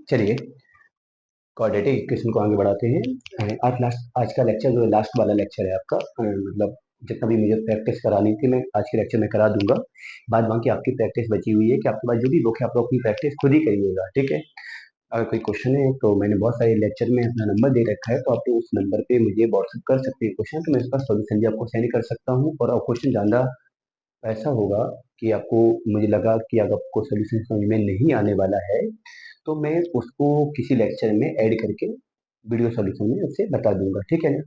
चलिए quadratic equation को आगे बढ़ाते हैं। आज का लेक्चर जो लास्ट वाला लेक्चर है आपका, मतलब जितना भी मुझे प्रैक्टिस करानी थी मैं आज के लेक्चर में करा दूंगा। बाद बाकी आपकी प्रैक्टिस बची हुई है कि आपके पास जो भी बुक है आप लोग अपनी प्रैक्टिस खुद ही करिएगा, ठीक है। अगर कोई क्वेश्चन है तो मैंने बहुत सारे लेक्चर में अपना नंबर दे रखा है, तो आप उस नंबर पे मुझे व्हाट्सएप कर सकते हैं क्वेश्चन, तो मैं इसका सोल्यूशन भी आपको सेंड कर सकता हूँ। और आप क्वेश्चन जानना ऐसा होगा कि आपको, मुझे लगा कि अगर आपको सोल्यूशन समझ में नहीं आने वाला है तो मैं उसको किसी लेक्चर में ऐड करके वीडियो सॉल्यूशन में उससे बता दूंगा, ठीक है ना।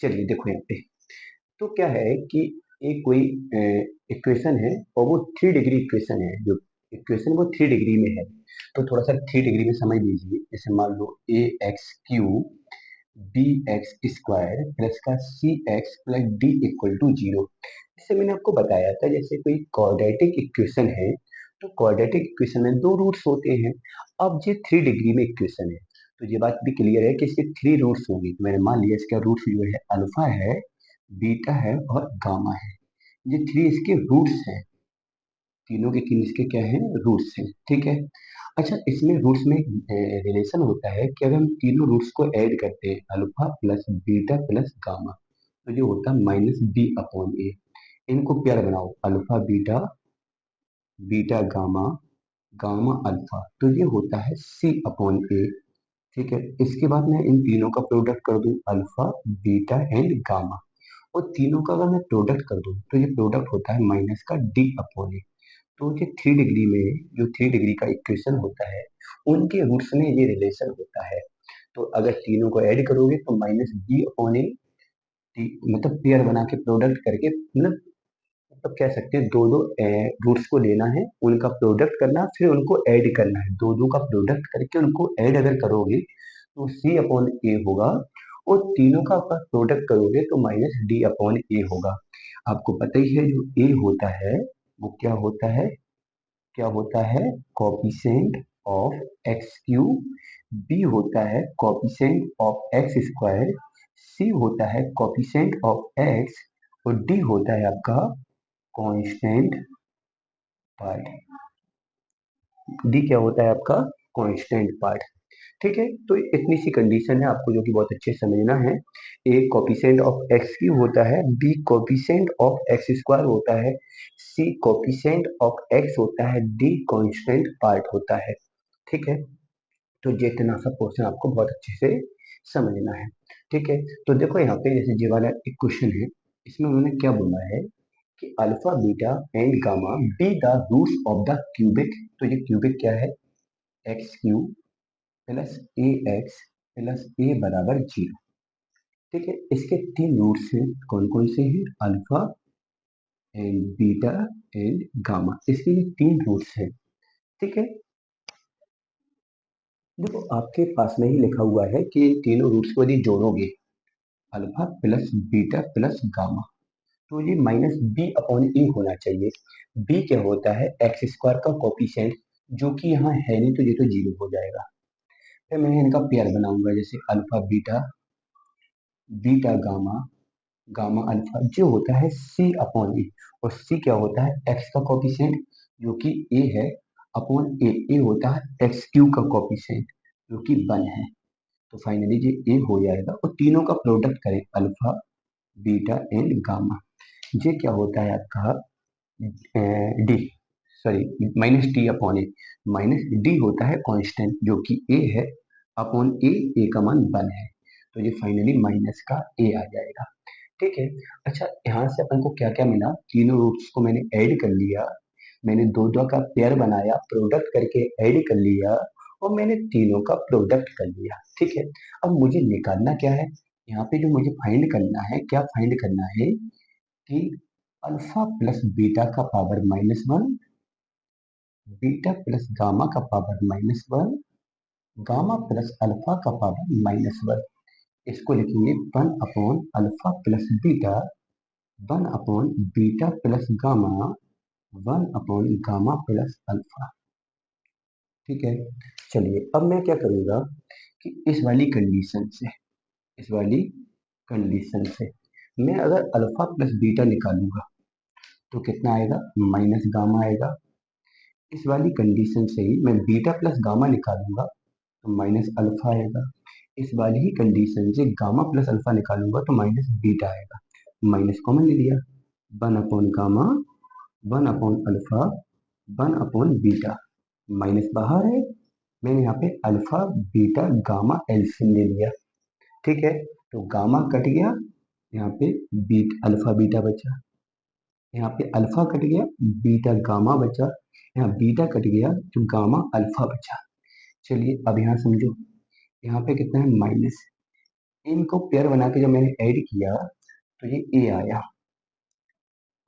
चलिए देखो यहाँ पे तो क्या है कि एक कोई इक्वेशन है और वो 3 डिग्री इक्वेशन है। जो इक्वेशन वो 3 डिग्री में है, तो थोड़ा सा 3 डिग्री में समझ लीजिए। जैसे मान लो a x cube b x square plus का c x plus d equal to 0। इससे मैंने आपको बताया था जैसे कोई क्वाड्रेटिक इक्वेशन है तो क्वाड्रेटिक इक्वेशन में 2 रूट्स होते हैं। अब ये 3 डिग्री में इक्वेशन है तो ये बात भी क्लियर है कि इसके 3 रूट्स होंगे। तो मैंने मान लिया इसका रूट्स जो है अल्फा है, बीटा है और गामा है। ये 3 इसके रूट्स हैं। तीनों के तीन इसके क्या है, रूट्स हैं, ठीक है। अच्छा, इसमें रूट्स में रिलेशन होता है कि अगर हम तीनों रूट्स को ऐड करते हैं alpha plus beta plus gamma तो ये होता है माइनस बी अपॉन ए। इनको पेयर बनाओ, alpha beta, beta gamma, gamma alpha, तो ये होता है सी अपॉन ए, ठीक है। इसके बाद मैं इन तीनों का प्रोडक्ट कर दूं, अल्फा बीटा एंड गामा, और तीनों का अगर मैं प्रोडक्ट कर दूं तो ये प्रोडक्ट होता है माइनस का डी अपॉन ए। तो ये 3 डिग्री में जो 3 डिग्री का इक्वेशन होता है उनके रूट्स में ये रिलेशन होता है। तो अगर तीनों को ऐड करोगे तो माइनस बी अपॉन ए, मतलब पेयर बना के प्रोडक्ट करके, मतलब कह सकते हैं दो दो रूट्स को लेना है, उनका प्रोडक्ट करना, फिर उनको ऐड करना है। दो दो का प्रोडक्ट करके उनको ऐड अगर करोगे तो सी अपॉन ए होगा, और तीनों का अगर प्रोडक्ट करोगे तो माइनस डी अपॉन ए होगा। आपको पता ही है जो ए होता है वो क्या होता है, क्या होता है, कॉपिसेंट ऑफ एक्स क्यूब, बी होता है कॉपिसेंट ऑफ एक्स स्क्वायर, सी होता है कॉपिसेंट ऑफ एक्स, और डी होता है आपका कांस्टेंट पार्ट। डी क्या होता है आपका, कांस्टेंट पार्ट, ठीक है। तो इतनी सी कंडीशन है आपको जो कि बहुत अच्छे से समझना है। ए कॉपिसेंट ऑफ एक्स क्यूब होता है, बी कॉपिसेंट ऑफ एक्स स्क्वायर होता है, सी कॉपिसेंट ऑफ एक्स होता है, डी कांस्टेंट पार्ट होता है, ठीक है। तो ये इतना सा पोर्शन आपको बहुत अच्छे से समझना है, ठीक है। तो देखो यहाँ पे जैसे ये वाला एक क्वेश्चन है, इसमें उन्होंने क्या बोला है कि alpha beta and gamma be the roots of the cubic. तो ये क्यूबिक क्या है, x cube plus a x plus a बराबर 0, ठीक है। इसके 3 रूट्स हैं, कौन कौन से हैं, alpha and beta and gamma, इसके ये 3 रूट्स हैं, ठीक है। देखो आपके पास में ही लिखा हुआ है कि इन तीनों रूट्स को यदि जोड़ोगे, alpha plus beta plus gamma, तो ये माइनस बी अपॉन ए होना चाहिए। बी क्या होता है, एक्स स्क्वायर का कॉपिशेंट, जो कि यहाँ है नहीं तो ये तो 0 हो जाएगा। फिर मैं इनका पेयर बनाऊंगा, जैसे alpha beta, beta gamma, gamma alpha, जो होता है सी अपॉन ए, और सी क्या होता है, एक्स का कॉपिशेंट जो कि ए है, अपॉन ए, ए होता है एक्स क्यू का कॉपिशेंट जो कि 1 है। तो फाइनली ये ए हो जाएगा, और तीनों का प्रोडक्ट करें, अल्फा बीटा एंड गामा, ये क्या होता है आपका d, sorry minus t upon a, minus d होता है कांस्टेंट जो कि ए है, अपॉन ए, ए का मान 1 है, तो ये फाइनली माइनस का ए आ जाएगा, ठीक है। अच्छा, यहाँ से अपन को क्या क्या मिला, तीनों रूट्स को मैंने ऐड कर लिया, मैंने दो दो का पेयर बनाया, प्रोडक्ट करके ऐड कर लिया, और मैंने तीनों का प्रोडक्ट कर लिया, ठीक है। अब मुझे निकालना क्या है, यहाँ पे जो मुझे फाइंड करना है, क्या फाइंड करना है कि अल्फा प्लस बीटा का पावर -1, बीटा प्लस गामा का पावर -1, गामा प्लस अल्फा का पावर -1। इसको लिखेंगे 1 upon alpha plus beta, 1 upon beta plus gamma, 1 upon gamma plus alpha, ठीक है। चलिए अब मैं क्या करूंगा कि इस वाली कंडीशन से, इस वाली कंडीशन से मैं अगर अल्फा प्लस बीटा निकालूंगा तो कितना आएगा, माइनस गामा आएगा। इस वाली कंडीशन से ही मैं बीटा प्लस गामा निकालूंगा तो माइनस अल्फा आएगा। इस वाली ही कंडीशन से गामा प्लस अल्फा निकालूंगा तो माइनस बीटा आएगा। माइनस कॉमन ले लिया, one upon gamma, one upon alpha, one upon beta. Minus बाहर है, मैंने यहाँ पे अल्फा बीटा गामा एलसीएम ले लिया। ठीक है, तो गामा कट गया, यहाँ पे अल्फा बीटा बचा, यहाँ पे अल्फा कट गया, बीटा गामा बचा, यहाँ बीटा कट गया तो गामा अल्फा बचा। चलिए अब यहाँ समझो, यहाँ पे कितना है माइनस, इनको पेयर बना के जब मैंने ऐड किया तो ये ए आया,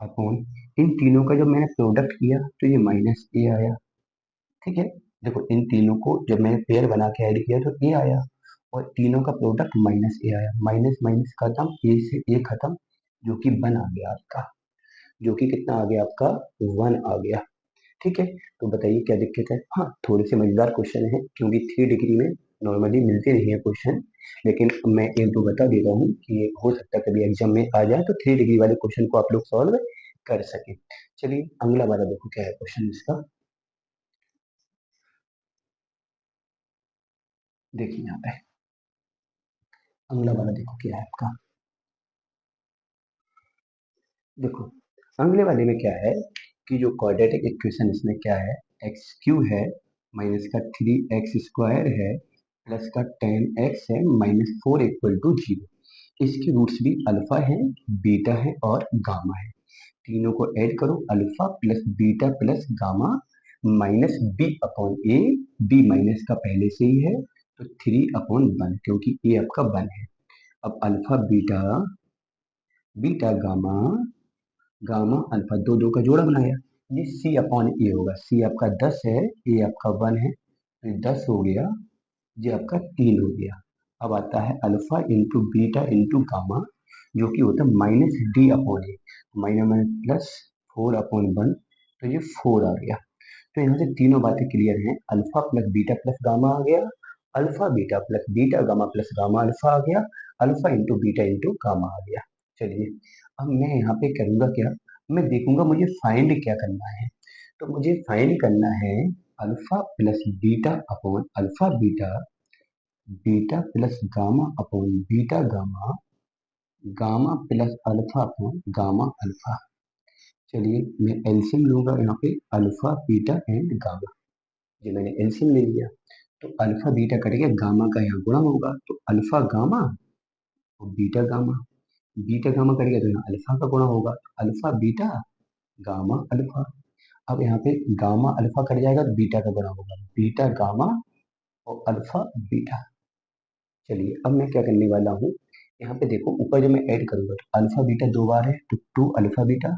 अपॉन इन तीनों का जब मैंने प्रोडक्ट किया तो ये माइनस ए आया। ठीक है, देखो इन तीनों को जब मैंने पेयर बना के ऐड किया तो ए आया, और तीनों का प्रोडक्ट माइनस ए आया। माइनस माइनस खत्म, ए से ए खत्म, जो कि वन आ गया आपका, जो कि कितना आ गया आपका, वन आ गया। ठीक है, तो बताइए क्या दिक्कत है। हाँ, थोड़े से मजेदार क्वेश्चन है, क्योंकि 3 डिग्री में नॉर्मली मिलते नहीं है क्वेश्चन, लेकिन मैं एक दो बता देता हूँ कि ये हो सकता है कभी एग्जाम में आ जाए, तो 3 डिग्री वाले क्वेश्चन को आप लोग सॉल्व कर सके। चलिए अगला वाला देखो क्या है क्वेश्चन इसका। देखिए यहाँ पे अगला वाला देखो क्या है आपका। देखो अगले वाले में क्या है कि जो क्वाड्रेटिक इक्वेशन इसमें क्या है, एक्स क्यू है, माइनस का 3x² है, प्लस का 10x है, -4 इक्वल टू 0। इसके रूट्स भी अल्फा है, बीटा है और गामा है। तीनों को ऐड करो, alpha plus beta plus gamma minus b upon a, b minus का पहले से ही है तो 3/1, क्योंकि ए आपका 1 है। अब alpha beta, beta gamma, gamma alpha, दो दो का जोड़ा बनाया, ये सी अपॉन ए होगा। सी आपका 10 है, ए आपका 1 है, तो 10 हो गया, ये आपका 3 हो गया। अब आता है alpha into beta into gamma, जो कि होता है minus D upon a, minus minus plus 4/1, तो ये 4 आ गया। तो यहाँ से तीनों बातें क्लियर हैं, alpha plus beta plus gamma आ गया, alpha beta plus beta gamma plus gamma alpha आ गया, alpha into beta into gamma आ गया। चलिए अब मैं यहाँ पे करूँगा क्या, मैं देखूंगा मुझे फाइंड क्या करना है। तो मुझे फाइंड करना है alpha plus beta upon alpha beta, beta plus gamma upon beta gamma, gamma plus alpha upon gamma alpha. चलिए मैं एलसीएम लूंगा यहाँ पे, अल्फा बीटा एंड गामा, ये मैंने एलसीएम ले लिया। तो अल्फा बीटा कट गया, गामा का यहाँ गुणा होगा, तो अल्फा गामा और beta gamma, beta gamma cut गया तो यहाँ अल्फा का गुणा होगा, तो अल्फा बीटा गामा अल्फा। अब यहाँ पे गामा अल्फा कट जाएगा तो बीटा का गुणा होगा, बीटा गामा और अल्फा बीटा। चलिए अब मैं क्या करने वाला हूँ, यहाँ पे देखो ऊपर जब मैं ऐड करूंगा तो अल्फा बीटा 2 बार है, तो 2 अल्फा बीटा,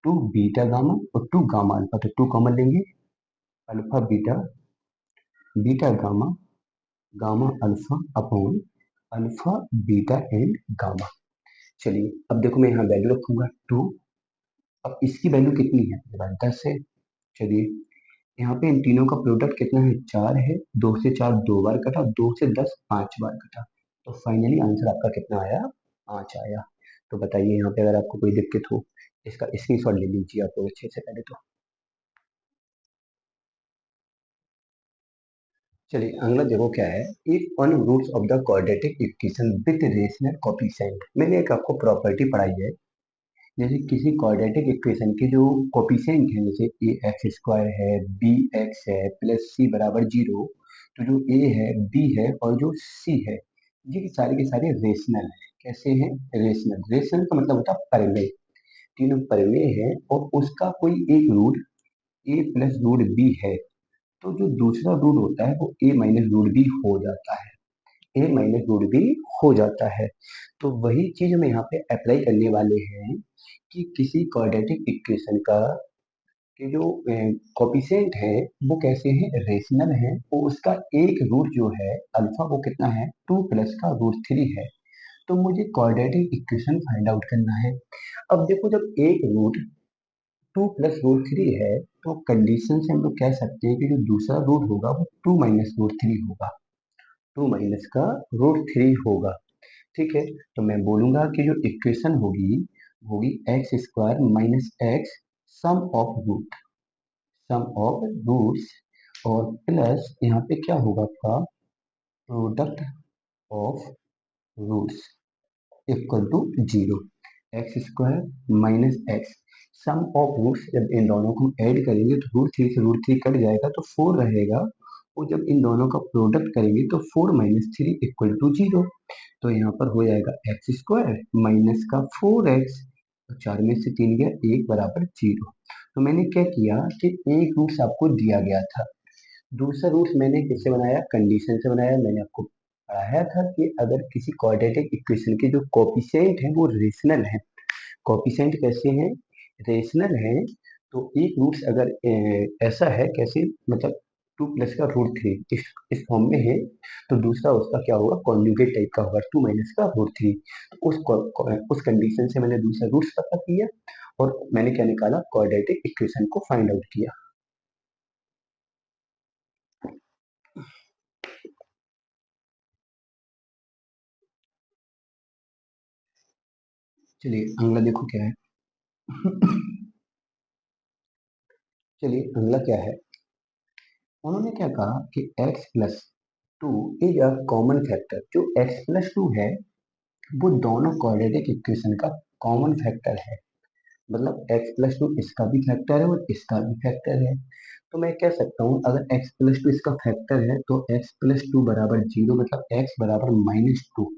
2 बीटा गामा और 2 गामा अल्फा, तो 2 कॉमन लेंगे, alpha beta, beta gamma, gamma alpha upon alpha beta and gamma. चलिए अब देखो मैं यहाँ वैल्यू रखूंगा 2, अब इसकी वैल्यू कितनी है, मेरे पास 10 है। चलिए यहाँ पे इन तीनों का प्रोडक्ट कितना है, 4 है, 2 से 4 2 बार कटा, 2 से 10 5 बार कटा, तो फाइनली आंसर आपका कितना आया, 5 आया। तो बताइए यहाँ पे अगर आपको कोई दिक्कत हो, इसका स्क्रीनशॉट ले लीजिए आप लोग अच्छे से पहले तो। चलिए अगला देखो क्या है, if one roots of the quadratic equation with rational coefficient. मैंने एक आपको प्रॉपर्टी पढ़ाई है, जैसे किसी क्वाड्रेटिक इक्वेशन के जो कोफिशिएंट है, जैसे ए एक्स स्क्वायर है, बी एक्स है, प्लस सी बराबर 0, तो जो ए है, बी है और जो सी है, ये सारे के सारे रेशनल है। कैसे हैं, रेशनल, रेशनल का मतलब होता है परिमेय, तीनों परिमेय है और उसका कोई एक रूट ए प्लस रूट बी है, तो जो दूसरा रूट होता है वो ए माइनस रूट बी हो जाता है, ए माइनस रूट बी हो जाता है। तो वही चीज हम यहाँ पे अप्लाई करने वाले हैं कि किसी क्वाड्रेटिक इक्वेशन का कि जो कोफिशिएंट है वो कैसे है, रेशनल है, वो उसका एक रूट जो है अल्फा, वो कितना है, 2 प्लस का रूट 3 है। तो मुझे क्वाड्रेटिक इक्वेशन फाइंड आउट करना है। अब देखो जब एक रूट 2 प्लस रूट 3 है, तो कंडीशन से हम लोग कह सकते हैं कि जो दूसरा रूट होगा वो 2 माइनस रूट 3 होगा, 2 माइनस का रूट 3 होगा। ठीक है, तो मैं बोलूंगा कि जो इक्वेशन होगी होगी x square minus x, sum of root, sum of roots और प्लस यहाँ पे क्या होगा आपका product of roots equal to 0, x square minus x. Sum of roots, जब इन दोनों को हम ऐड करेंगे तो रूट थ्री से रूट थ्री कट जाएगा तो 4 रहेगा, और जब इन दोनों का प्रोडक्ट करेंगे तो 4 माइनस थ्री इक्वल टू 0। तो यहाँ पर हो जाएगा एक्स स्क्वायर माइनस का 4x, तो 4 में से 3 गया, 1 बराबर 0। तो मैंने क्या किया कि एक रूट्स आपको दिया गया था, दूसरा रूट्स मैंने किससे बनाया, कंडीशन से बनाया। मैंने आपको पढ़ाया था कि अगर किसी क्वाड्रेटिक इक्वेशन के जो कोफिशिएंट है वो रेशनल है, कोफिशिएंट कैसे हैं, रेशनल है, तो एक रूट्स अगर ऐसा है कैसे, मतलब 2 प्लस का रूट थ्री इस फॉर्म में है, तो दूसरा उसका क्या होगा, कॉन्जुगेट टाइप का होगा 2 माइनस का रूट थ्री। तो उस कंडीशन से मैंने दूसरा रूट्स पता किया और मैंने क्या निकाला, क्वाड्रेटिक इक्वेशन को फाइंड आउट किया। चलिए अगला देखो क्या है। चलिए अगला क्या है, उन्होंने क्या कहा कि x plus two is a common factor. जो x प्लस टू है वो दोनों क्वाड्रेटिक इक्वेशन का कॉमन फैक्टर है, मतलब x प्लस टू इसका भी फैक्टर है और इसका भी फैक्टर है। तो मैं कह सकता हूँ अगर x प्लस टू इसका फैक्टर है तो x प्लस टू बराबर 0, मतलब x बराबर माइनस टू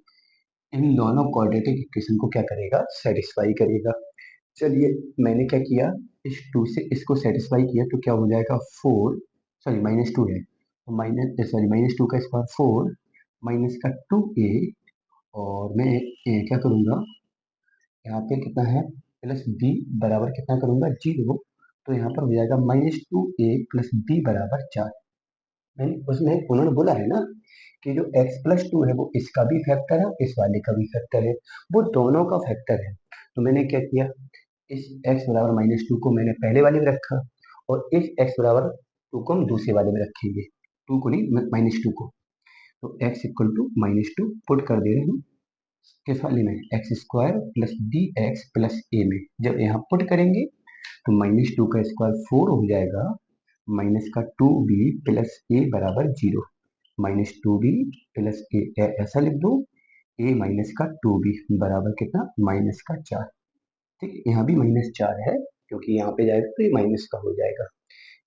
इन दोनों क्वाड्रेटिक इक्वेशन को क्या करेगा, सेटिस्फाई करेगा। चलिए मैंने क्या किया, इस टू से इसको सेटिस्फाई किया तो क्या हो जाएगा, फोर, सॉरी माइनस टू है, माइनस सॉरी माइनस टू का स्क्वायर फोर, माइनस का टू ए, और मैं क्या करूँगा, यहाँ पे कितना है, प्लस बी बराबर कितना करूँगा, 0। तो यहाँ पर हो जाएगा माइनस टू ए प्लस बी बराबर 4। मैंने उसमें उन्होंने बोला है ना कि जो x प्लस टू है वो इसका भी फैक्टर है, इस वाले का भी फैक्टर है, वो दोनों का फैक्टर है। तो मैंने क्या किया, इस x बराबर माइनस टू को मैंने पहले वाले में रखा और इस x बराबर टू को हम दूसरे वाले में रखेंगे, टू को नहीं, माइनस टू को। तो x equal to minus two put कर दे रहे हैं किस वाले में, x square plus b x plus a में। जब यहाँ पुट करेंगे तो माइनस टू का स्क्वायर फोर हो जाएगा, माइनस का टू बी प्लस ए बराबर 0, माइनस टू बी प्लस ए, ऐसा लिख दो, ए माइनस का टू बी बराबर कितना, माइनस का 4। ठीक, यहाँ भी माइनस 4 है क्योंकि यहाँ पे जाएगा तो ये माइनस का हो जाएगा।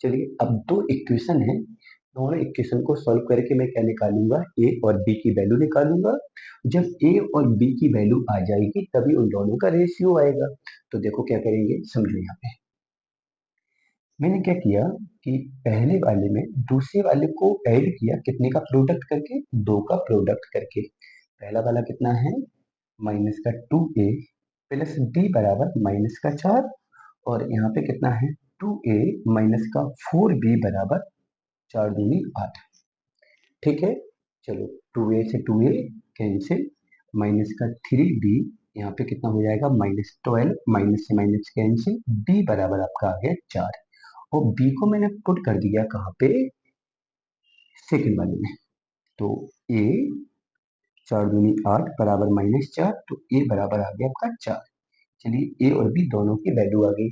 चलिए अब दो इक्वेशन है, दोनों इक्वेशन को सॉल्व करके मैं क्या निकालूंगा, ए और बी की वैल्यू निकालूंगा। जब ए और बी की वैल्यू आ जाएगी तभी उन दोनों का रेशियो आएगा। तो देखो क्या करेंगे, समझो यहाँ पे मैंने क्या किया कि पहले वाले में दूसरे वाले को ऐड किया, कितने का प्रोडक्ट करके, दो का प्रोडक्ट करके। पहला वाला कितना है, माइनस का टू ए प्लस बी बराबर माइनस का 4, और यहाँ पे कितना है, टू ए माइनस का फोर बी बराबर 4 दूनी 8। ठीक है, चलो टू ए से टू ए कैंसिल, माइनस का थ्री बी, यहाँ पे कितना हो जाएगा, माइनस 12, माइनस से माइनस कैंसिल, बी बराबर आपका आ गया 4। और बी को मैंने पुट कर दिया कहाँ पे, सेकंड वाले में। तो ए 4 दूनी 8 बराबर माइनस 4, तो ए बराबर आ गया आपका 4। चलिए ए और बी दोनों की वैल्यू आ गई।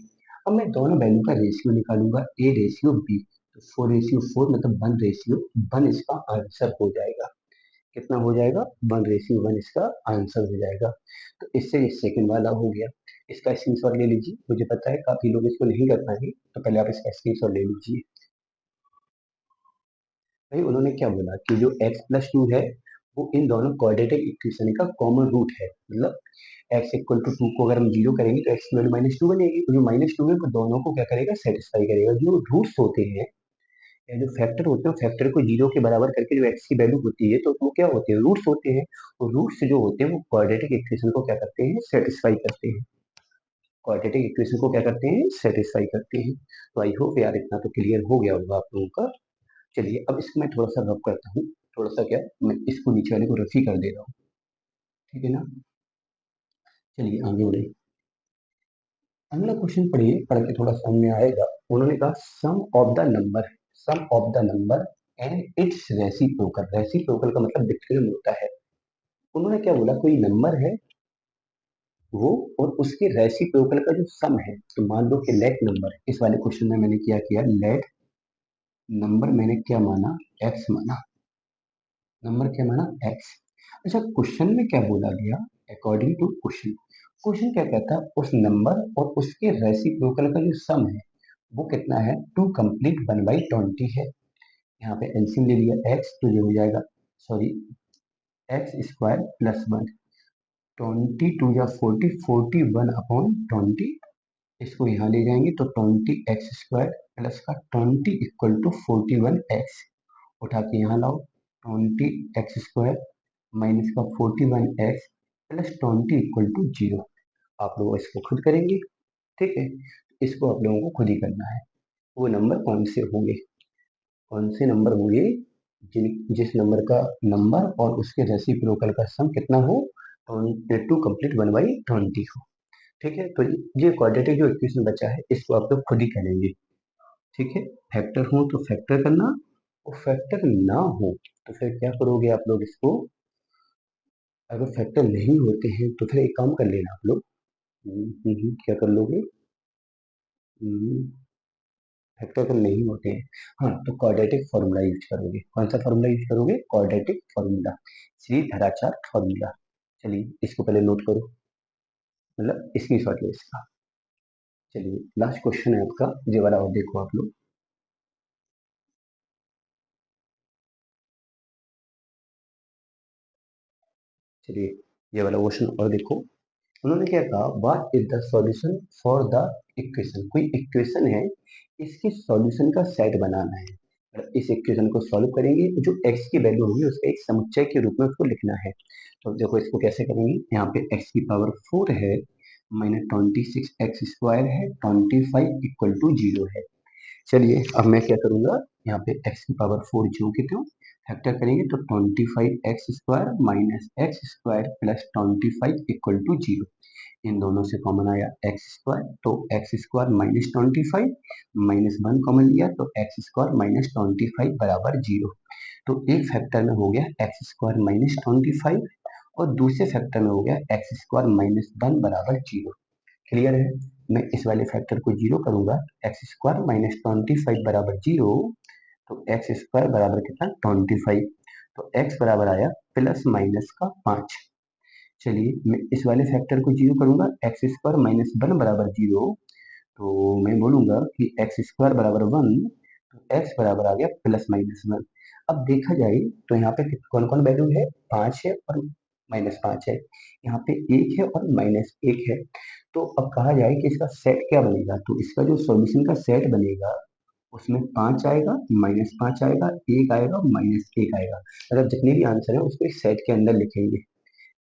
अब मैं दोनों वैल्यू का रेशियो निकालूंगा, ए रेशियो बी, तो 4:4 मतलब 1:1 इसका आंसर हो जाएगा। कितना हो जाएगा, 1:1 इसका आंसर हो जाएगा। तो इससे ये सेकंड वाला हो गया। इसका स्क्रीनशॉट ले लीजिए, मुझे पता है काफी लोग इसको नहीं कर पाएंगे, तो पहले आप इसका स्क्रीनशॉट ले लीजिए। भाई उन्होंने क्या बोला कि जो x प्लस टू है वो इन दोनों क्वाड्रेटिक इक्वेशन का कॉमन रूट है, मतलब x इक्वल टू टू को अगर हम जीरो करेंगे तो x की वैल्यू माइनस टू बनेगी, तो जो माइनस टू है वो दोनों को क्या करेगा, सेटिस्फाई करेगा। जो रूट्स होते हैं या जो फैक्टर होते हैं, फैक्टर को जीरो के बराबर करके जो x की वैल्यू होती है तो वो क्या होते हैं, रूट्स होते हैं। और रूट्स जो होते हैं वो क्वाड्रेटिक इक्वेशन को क्या करते हैं, सेटिस्फाई करते हैं। क्वाड्रेटिक इक्वेशन को क्या करते हैं, सेटिस्फाई करते हैं। तो आई होप यार इतना तो क्लियर हो गया होगा आप लोगों का। चलिए अब इसको मैं थोड़ा सा रब करता हूँ, थोड़ा सा क्या, मैं इसको नीचे वाले को रफी कर दे रहा हूँ, ठीक है ना। चलिए आगे बढ़े, अगला क्वेश्चन पढ़िए, पढ़ के थोड़ा समझ में आएगा। उन्होंने कहा sum of the number, sum of the number and its reciprocal. Reciprocal का मतलब विकर्ण होता है। उन्होंने क्या बोला, कोई नंबर है वो और उसके रेसिप्रोकल का जो सम है, तो मान लो कि लेट नंबर, इस वाले क्वेश्चन में मैंने क्या किया, लेट नंबर मैंने क्या माना, एक्स माना, नंबर क्या माना, एक्स। अच्छा, क्वेश्चन में क्या बोला गया, अकॉर्डिंग टू क्वेश्चन, क्वेश्चन क्या कहता है, उस नंबर और उसके रेसिप्रोकल का जो सम है वो कितना है, 2 कंप्लीट 1/20 है। यहाँ पे एलसीएम ले लिया एक्स, तो ये हो जाएगा, सॉरी, एक्स स्क्वायर प्लस 1, 22 या 40, 41/20। इसको यहाँ ले जाएंगे तो 20x² प्लस का 20 इक्वल टू 41x, उठा के यहाँ लाओ, 20x² माइनस का 41x प्लस 20 इक्वल टू 0। आप लोग इसको खुद करेंगे, ठीक है, इसको आप लोगों को खुद ही करना है। वो नंबर कौन से होंगे, कौन से नंबर होंगे, जिस नंबर का नंबर और उसके रेसिप्रोकल का सम कितना हो, 2 कंप्लीट 1/20 हो। ठीक है, तो ये क्वाड्रेटिक जो इक्वेशन बचा है इसको आप लोग खुद ही करेंगे। ठीक है, फैक्टर हो तो फैक्टर करना, और फैक्टर ना हो तो फिर क्या करोगे आप लोग इसको, अगर फैक्टर नहीं होते हैं तो फिर एक काम कर लेना आप लोग, क्या कर लोगे, फैक्टर अगर नहीं होते हैं, हाँ, तो क्वाड्रेटिक फॉर्मूला यूज करोगे। कौन सा फॉर्मूला यूज करोगे, क्वाड्रेटिक फॉर्मूला, श्रीधराचार्य फॉर्मूला। चलिए इसको पहले नोट करो, मतलब इसकी शॉर्ट लो इसका। चलिए लास्ट क्वेश्चन है आपका ये वाला, और देखो आप लोग, चलिए ये वाला क्वेश्चन और देखो। उन्होंने क्या कहा, what is the solution for the equation, कोई इक्वेशन है, इसकी सॉल्यूशन का सेट बनाना है। और इस इक्वेशन को सॉल्व करेंगे, जो x की वैल्यू होगी उसका एक समुच्चय के रूप में उसको लिखना है। तो देखो इसको कैसे करेंगे, यहाँ पे x की पावर 4 है, माइनस 26x² है, 25 इक्वल टू 0 है। चलिए अब मैं क्या करूंगा, यहाँ पे x की पावर 4 जो कि क्यों फैक्टर करेंगे तो 25x² minus x² plus 25 equal to 0। इन दोनों से कॉमन आया x² तो x² माइनस 25, माइनस 1 कॉमन लिया तो x² माइनस 25 बराबर 0। तो एक फैक्टर में हो गया x² माइनस 25, और दूसरे फैक्टर में हो गया x² माइनस 1 बराबर 0। क्लियर है, मैं इस वाले फैक्टर को 0 करूंगा, x² माइनस 25 बराबर 0, तो x² बराबर कितना, 25, तो x बराबर आया प्लस माइनस का 5। चलिए मैं इस वाले फैक्टर को 0 करूंगा, x² माइनस 1 बराबर 0, तो मैं बोलूंगा कि x² बराबर 1, तो x बराबर आ गया प्लस माइनस 1। अब देखा जाए तो यहाँ पे कौन कौन वैल्यू है, 5 है और -5 है, यहाँ पे 1 है और -1 है। तो अब कहा जाए कि इसका सेट क्या बनेगा, तो इसका जो सॉल्यूशन का सेट बनेगा उसमें 5 आएगा, -5 आएगा, 1 आएगा, -1 आएगा। मतलब जितने भी आंसर है उसको इस सेट के अंदर लिखेंगे।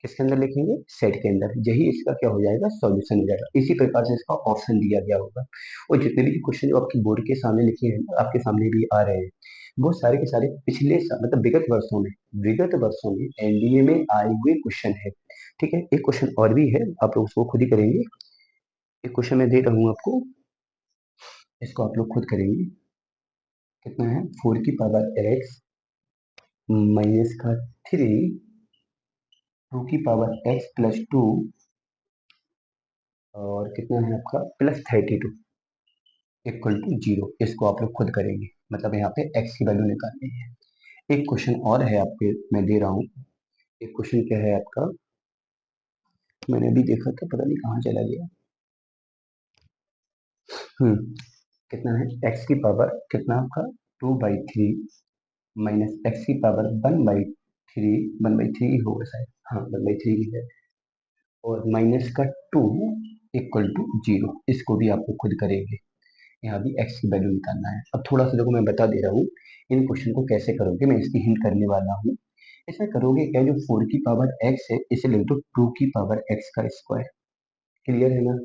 किसके अंदर लिखेंगे, सेट के अंदर, यही इसका क्या हो जाएगा, सॉल्यूशन हो जाएगा। इसी प्रकार से इसका ऑप्शन दिया गया होगा। और जितने भी क्वेश्चन जो आपके बोर्ड के सामने लिखे हैं, आपके सामने भी आ रहे हैं, वो सारे के सारे पिछले साल मतलब विगत वर्षों में एनडीए में आए हुए क्वेश्चन है। ठीक है, एक क्वेश्चन और भी है, आप लोग उसको खुद ही करेंगे। एक क्वेश्चन मैं दे रहा हूँ आपको, इसको आप लोग खुद करेंगे। कितना है, 4 की पावर एक्स माइनस का 3, 2 की पावर एक्स प्लस 2, और कितना है आपका प्लस 32 इक्वल टू 0। इसको आप लोग खुद करेंगे, मतलब यहाँ पे x की वैल्यू निकालनी है। एक क्वेश्चन और है आपके, मैं दे रहा हूँ। एक क्वेश्चन क्या है आपका, मैंने अभी देखा था, पता नहीं कहाँ चला गया। कितना है, x की पावर कितना आपका 2/3 माइनस एक्स की पावर 1/3, 1/3 होगा शायद, हाँ 1/3 ही है, और माइनस का 2 इक्वल टू 0। इसको भी आपको खुद करेंगे, यहाँ भी x की वैल्यू निकालना है। अब थोड़ा सा देखो मैं बता दे रहा हूँ, इन क्वेश्चन को कैसे करोगे, मैं इसकी हिंट करने वाला हूँ। इसमें करोगे क्या, जो 4 की पावर x है इसे लिख दो 2 की पावर x का स्क्वायर। क्लियर है ना,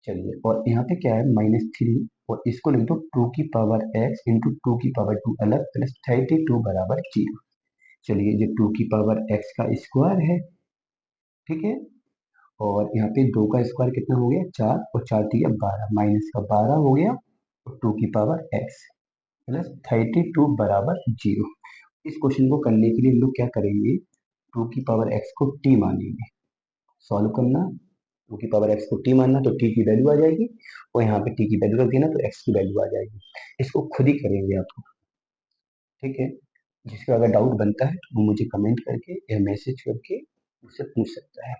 चलिए, और यहाँ पे क्या है, -3, और इसको लिख दो 2 की पावर x इंटू 2 की पावर 2 अलग प्लस 32 बराबर 0। चलिए ये 2 की पावर x का स्क्वायर है, ठीक है, और यहाँ पे 2 का स्क्वायर कितना हो गया, 4, और 4 दिया 12, माइनस का 12 हो गया, और 2 की पावर x प्लस 32 बराबर 0। इस क्वेश्चन को करने के लिए हम लोग क्या करेंगे, 2 की पावर x को t मानेंगे, सॉल्व करना, 2 की पावर x को t मानना तो t की वैल्यू आ जाएगी, और यहाँ पे t की वैल्यू रख देना तो x की वैल्यू आ जाएगी। इसको खुद ही करेंगे आपको, ठीक है? जिसका अगर डाउट बनता है तो वो मुझे कमेंट करके या मैसेज करके मुझसे पूछ सकता है।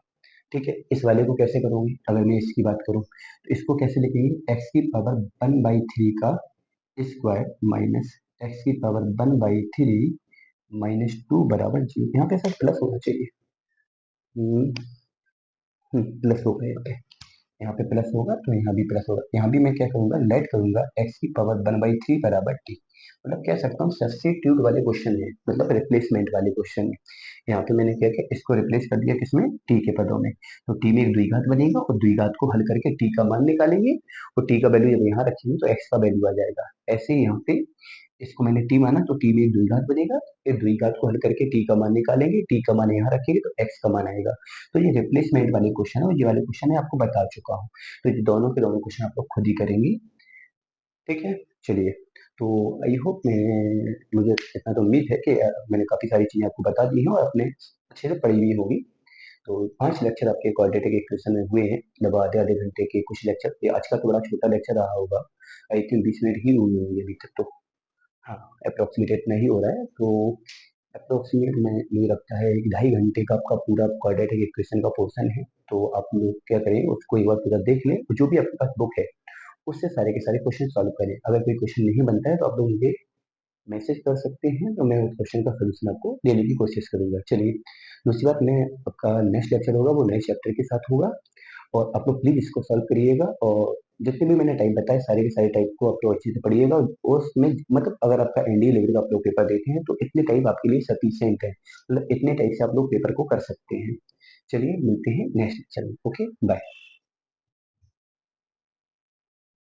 ठीक है? इस वाले को कैसे करोगे? अगर मैं इसकी बात करूँ तो इसको कैसे लिखेंगे? x की पावर 1/3 का स्क्वायर माइनस x की पावर 1/3 माइनस 2 बराबर 0। यहाँ पे सर प्लस होना चाहिए। प्लस होगा यहाँ पे प्लस होगा तो यहाँ भी प्लस होगा। यहाँ भी मैं क्या करूंगा? लेट करूंगा x की पावर 1/3 बराबर t। मतलब कह सकता हूँ सब्स्टिट्यूट वाले क्वेश्चन है, मतलब रिप्लेसमेंट वाले क्वेश्चन है। यहाँ पे मैंने क्या किया? इसको रिप्लेस कर दिया किसमें? t के पदों में। तो t में एक द्विघात बनेगा और द्विघात को हल करके t का मान निकालेंगे और t का वैल्यू जब यहाँ रखेंगे तो x का वैल्यू आ जाएगा। ऐसे ही यहाँ पे इसको मैंने t माना तो t में एक द्विघात बनेगा, फिर द्विघात को हल करके t का मान निकालेंगे, t का मान यहाँ रखेंगे तो x का मान आएगा। तो ये रिप्लेसमेंट वाले क्वेश्चन है और ये वाले क्वेश्चन है आपको बता चुका हूँ। तो ये दोनों के दोनों क्वेश्चन आप लोग खुद ही करेंगे। ठीक है? चलिए, तो आई होप मैं मुझे इतना तो उम्मीद है कि मैंने काफ़ी सारी चीज़ें आपको बता दी हैं और आपने अच्छे से पढ़ी हुई होगी। तो 5 लेक्चर आपके क्वाड्रेटिक इक्वेशन में हुए हैं, लगभग आधे-आधे घंटे के कुछ लेक्चर। ये आज का तो बड़ा छोटा लेक्चर रहा होगा। आई थिंक 20 मिनट ही हुए होंगे अभी तक तो। हाँ, अप्रॉक्सिमेट इतना ही हो रहा है। तो अप्रोक्सीमेट में मुझे लगता है 2.5 घंटे का आपका पूरा क्वाड्रेटिक इक्वेशन का पोर्शन है। तो आप लोग क्या करें, उसको एक बार पूरा देख लें, जो भी आपके पास बुक है उससे सारे के सारे क्वेश्चन सॉल्व करें। अगर कोई क्वेश्चन नहीं बनता है तो आप लोग मुझे मैसेज कर सकते हैं, तो मैं उस क्वेश्चन का सोल्यूशन आपको देने की कोशिश करूंगा। चलिए, दूसरी बात, मैं आपका नेक्स्ट लेक्चर होगा वो नए चैप्टर के साथ होगा और आप लोग प्लीज इसको सॉल्व करिएगा और जितने भी मैंने टाइप बताए सारे के सारे टाइप को आप लोग अच्छे से पढ़िएगा और उसमें मतलब अगर आपका एनडीए लेवल का आप लोग पेपर देते हैं तो इतने टाइप आपके लिए सफिशियंट है, मतलब इतने टाइप से आप लोग पेपर को कर सकते हैं। चलिए, मिलते हैं नेक्स्ट लेक्चर में। Okay, bye.